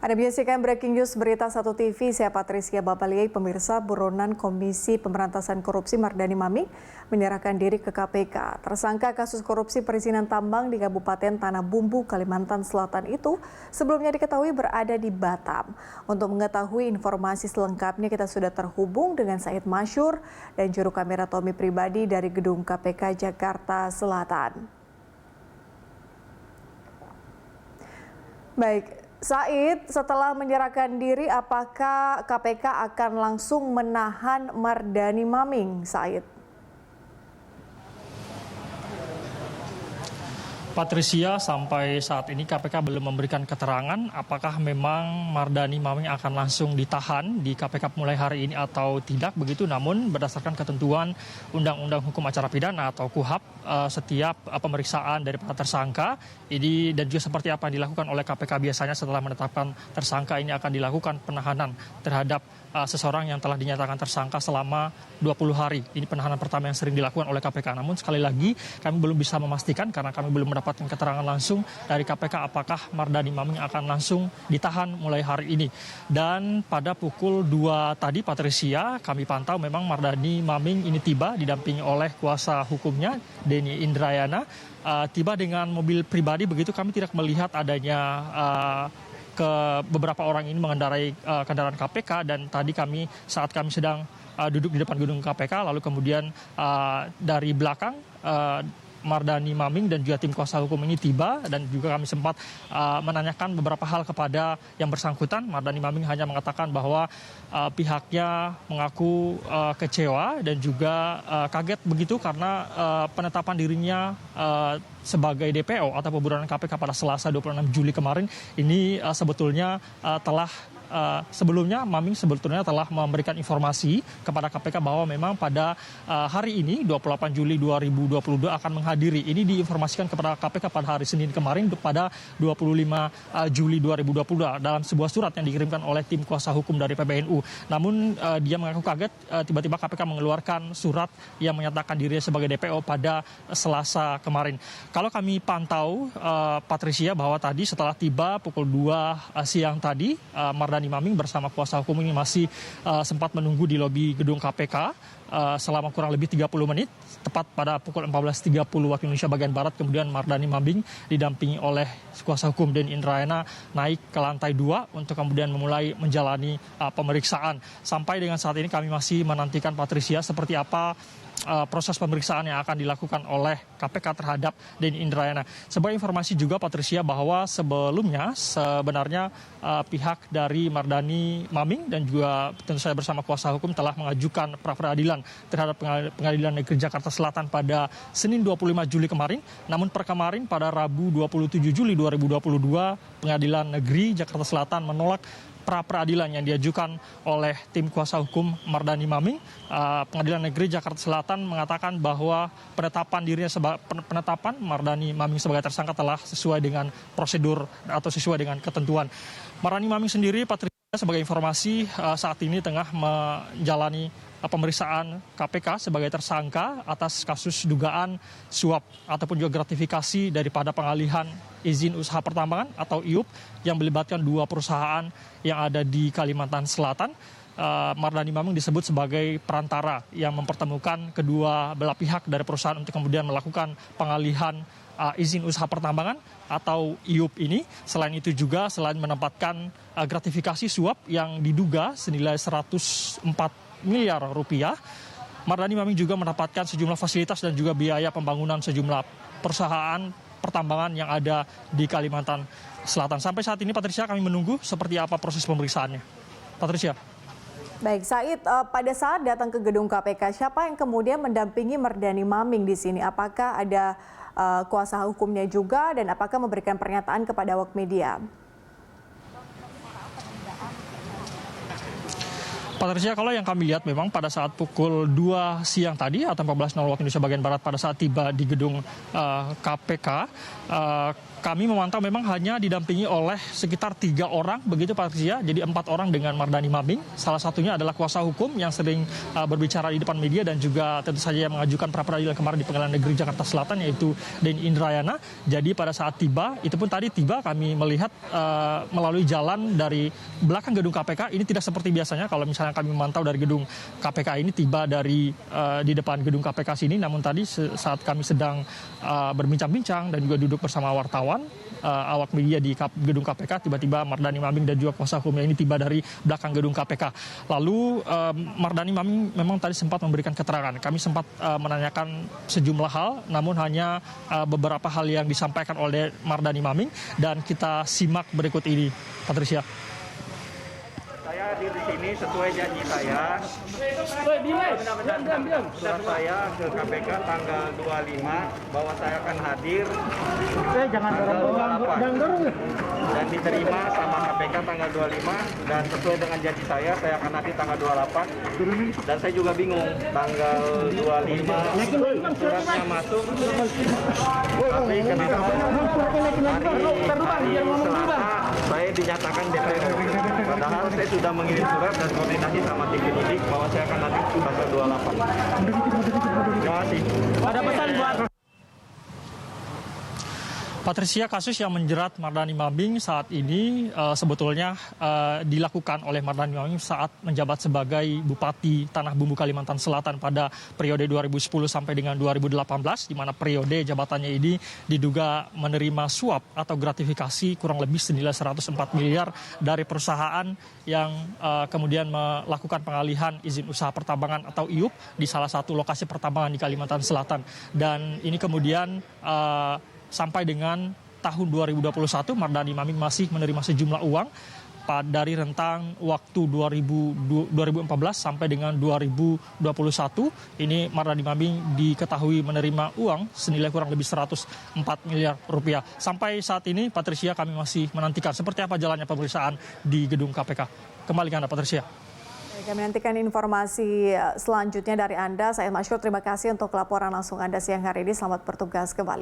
Anda menyaksikan Breaking News Berita 1 TV, saya Patricia Babaliai. Pemirsa, buronan Komisi Pemberantasan Korupsi Mardani Maming menyerahkan diri ke KPK. Tersangka kasus korupsi perizinan tambang di Kabupaten Tanah Bumbu, Kalimantan Selatan itu sebelumnya diketahui berada di Batam. Untuk mengetahui informasi selengkapnya, kita sudah terhubung dengan Said Masyur dan juru kamera Tommy Pribadi dari Gedung KPK Jakarta Selatan. Baik, Said, setelah menyerahkan diri, apakah KPK akan langsung menahan Mardani Maming, Said? Patricia, sampai saat ini KPK belum memberikan keterangan apakah memang Mardani Maming akan langsung ditahan di KPK mulai hari ini atau tidak begitu. Namun berdasarkan ketentuan Undang-Undang Hukum Acara Pidana atau KUHAP, setiap pemeriksaan dari para tersangka ini dan juga seperti apa yang dilakukan oleh KPK biasanya setelah menetapkan tersangka ini akan dilakukan penahanan terhadap seseorang yang telah dinyatakan tersangka selama 20 hari. Ini penahanan pertama yang sering dilakukan oleh KPK. Namun sekali lagi kami belum bisa memastikan karena kami belum mendapatkan keterangan langsung dari KPK apakah Mardani Maming akan langsung ditahan mulai hari ini. Dan pada pukul 2 tadi, Patricia, kami pantau memang Mardani Maming ini tiba didampingi oleh kuasa hukumnya Denny Indrayana. Tiba dengan mobil pribadi, begitu kami tidak melihat adanya ke beberapa orang ini mengendarai kendaraan KPK. Dan tadi saat kami sedang duduk di depan gedung KPK, lalu kemudian dari belakang Mardani Maming dan juga tim kuasa hukum ini tiba, dan juga kami sempat menanyakan beberapa hal kepada yang bersangkutan. Mardani Maming hanya mengatakan bahwa pihaknya mengaku kecewa dan juga kaget begitu karena penetapan dirinya sebagai DPO atau buronan KPK pada Selasa 26 Juli kemarin ini sebetulnya sebelumnya Maming sebetulnya telah memberikan informasi kepada KPK bahwa memang pada hari ini 28 Juli 2022 akan menghadiri. Ini diinformasikan kepada KPK pada hari Senin kemarin pada 25 Juli 2022 dalam sebuah surat yang dikirimkan oleh tim kuasa hukum dari PBNU. Namun dia mengaku kaget tiba-tiba KPK mengeluarkan surat yang menyatakan dirinya sebagai DPO pada Selasa kemarin. Kalau kami pantau, Patricia, bahwa tadi setelah tiba pukul 2 siang tadi, Mardani Maming bersama kuasa hukum ini masih sempat menunggu di lobi gedung KPK selama kurang lebih 30 menit. Tepat pada pukul 14.30 waktu Indonesia bagian Barat, kemudian Mardani Maming didampingi oleh kuasa hukum Denny Indrayana naik ke lantai 2 untuk kemudian memulai menjalani pemeriksaan. Sampai dengan saat ini kami masih menantikan, Patricia, seperti apa proses pemeriksaan yang akan dilakukan oleh KPK terhadap Denny Indrayana. Sebagai informasi juga, Patricia, bahwa sebelumnya sebenarnya pihak dari Mardani Maming dan juga tentu saja bersama kuasa hukum telah mengajukan pra-peradilan terhadap Pengadilan Negeri Jakarta Selatan pada Senin 25 Juli kemarin. Namun per kemarin pada Rabu 27 Juli 2022, Pengadilan Negeri Jakarta Selatan menolak pra-peradilan yang diajukan oleh tim kuasa hukum Mardani Maming. Pengadilan Negeri Jakarta Selatan mengatakan bahwa penetapan Mardani Maming sebagai tersangka telah sesuai dengan prosedur atau sesuai dengan ketentuan. Mardani Maming sendiri, Patricia, sebagai informasi saat ini tengah menjalani pemeriksaan KPK sebagai tersangka atas kasus dugaan suap ataupun juga gratifikasi daripada pengalihan izin usaha pertambangan atau IUP yang melibatkan 2 perusahaan yang ada di Kalimantan Selatan. Mardani Maming disebut sebagai perantara yang mempertemukan kedua belah pihak dari perusahaan untuk kemudian melakukan pengalihan izin usaha pertambangan atau IUP ini. Selain itu juga, selain menempatkan gratifikasi suap yang diduga senilai 104 miliar rupiah, Mardani Maming juga mendapatkan sejumlah fasilitas dan juga biaya pembangunan sejumlah perusahaan pertambangan yang ada di Kalimantan Selatan. Sampai saat ini, Patricia, kami menunggu seperti apa proses pemeriksaannya. Patricia. Baik, Said, pada saat datang ke gedung KPK, siapa yang kemudian mendampingi Mardani Maming di sini? Apakah ada kuasa hukumnya juga, dan apakah memberikan pernyataan kepada awak media? Patricia, kalau yang kami lihat memang pada saat pukul 2 siang tadi atau 14.00 waktu Indonesia bagian Barat, pada saat tiba di gedung KPK, Kami memantau memang hanya didampingi oleh sekitar 3 orang, begitu Patricia. Jadi 4 orang dengan Mardani Maming. Salah satunya adalah kuasa hukum yang sering berbicara di depan media dan juga tentu saja yang mengajukan pra-peradilan kemarin di Pengadilan Negeri Jakarta Selatan, yaitu Denny Indrayana. Jadi pada saat tiba, itu pun tadi tiba kami melihat melalui jalan dari belakang gedung KPK. Ini tidak seperti biasanya kalau misalnya kami memantau dari gedung KPK ini tiba dari di depan gedung KPK sini. Namun tadi saat kami sedang berbincang-bincang dan juga duduk bersama wartawan, awak media di gedung KPK, tiba-tiba Mardani Maming dan juga kuasa hukumnya ini tiba dari belakang gedung KPK. Lalu Mardani Maming memang tadi sempat memberikan keterangan. Kami sempat menanyakan sejumlah hal, namun hanya beberapa hal yang disampaikan oleh Mardani Maming, dan kita simak berikut ini, Patricia. Saya hadir di sini sesuai janji saya. Surat saya ke KPK tanggal 25 bahwa saya akan hadir tanggal 28 dan diterima sama KPK tanggal 25, dan sesuai dengan janji saya akan hadir tanggal 28. Dan saya juga bingung tanggal 25 suratnya masuk, tapi kenapa hari Selasa saya dinyatakan DPO, padahal saya sudah mengirim surat dan koordinasi sama tim penyidik bahwa saya akan hadir tanggal 28. Terima kasih. Ada pesan buat Patricia, kasus yang menjerat Mardani Maming saat ini sebetulnya dilakukan oleh Mardani Maming saat menjabat sebagai Bupati Tanah Bumbu Kalimantan Selatan pada periode 2010 sampai dengan 2018, di mana periode jabatannya ini diduga menerima suap atau gratifikasi kurang lebih senilai 104 miliar dari perusahaan yang kemudian melakukan pengalihan izin usaha pertambangan atau IUP di salah satu lokasi pertambangan di Kalimantan Selatan. Dan ini kemudian sampai dengan tahun 2021, Mardani Maming masih menerima sejumlah uang dari rentang waktu 2014 sampai dengan 2021. Ini Mardani Maming diketahui menerima uang senilai kurang lebih 104 miliar rupiah. Sampai saat ini, Patricia, kami masih menantikan seperti apa jalannya pemeriksaan di gedung KPK. Kembali ke Anda, Patricia. Kami nantikan informasi selanjutnya dari Anda. Saya Masyur, terima kasih untuk laporan langsung Anda siang hari ini. Selamat bertugas kembali.